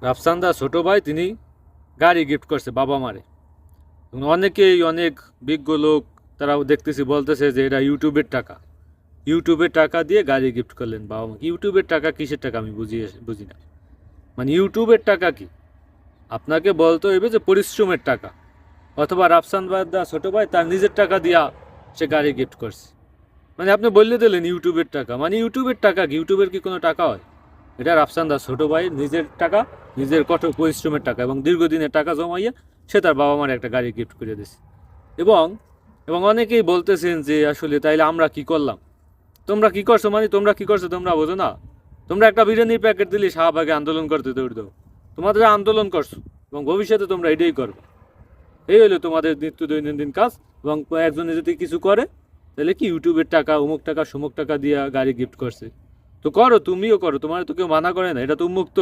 রাফসান দা ছোট ভাই তিনি গাড়ি গিফট করছে বাবা মারে। অনেকেই অনেক বিজ্ঞ লোক তারাও দেখতেছি বলতেছে যে এটা ইউটিউবের টাকা, ইউটিউবের টাকা দিয়ে গাড়ি গিফট করলেন বাবা মাকে। ইউটিউবের টাকা কিসের টাকা আমি বুঝি না। মানে ইউটিউবের টাকা কি? আপনাকে বলতে হইবে যে পরিশ্রমের টাকা, অথবা রাফসান দা ছোট ভাই তার নিজের টাকা দিয়া সে গাড়ি গিফট করছে। মানে আপনি বললে দিলেন ইউটিউবের টাকা, মানে ইউটিউবের টাকা কি? ইউটিউবের কি কোনো টাকা হয়? এটা রাফসান দাস ছোট ভাই নিজের টাকা, নিজের কঠোর পরিশ্রমের টাকা এবং দীর্ঘদিনের টাকা জমাইয়া সে তার বাবা মার একটা গাড়ি গিফট করে দিয়েছে। এবং এবং অনেকেই বলতেছেন যে আসলে তাইলে আমরা কি করলাম? তোমরা কি করছো? মানে তোমরা কি করছো তোমরা বোঝো না? তোমরা একটা বিরিয়ানির প্যাকেট দিলে শাহবাগে আন্দোলন করতে দৌড় দাও। তোমাদের আন্দোলন করছো এবং ভবিষ্যতে তোমরা এটাই করবে। এই হলো তোমাদের নিত্য দৈনন্দিন কাজ। এবং একজনে যদি কিছু করে তাহলে কি ইউটিউবের টাকা, অমুক টাকা সমুক টাকা দিয়া গাড়ি গিফট করছে। তো করো, তুমিও করো, তোমার তো কেউ মানা করে না, এটা তো উন্মুক্ত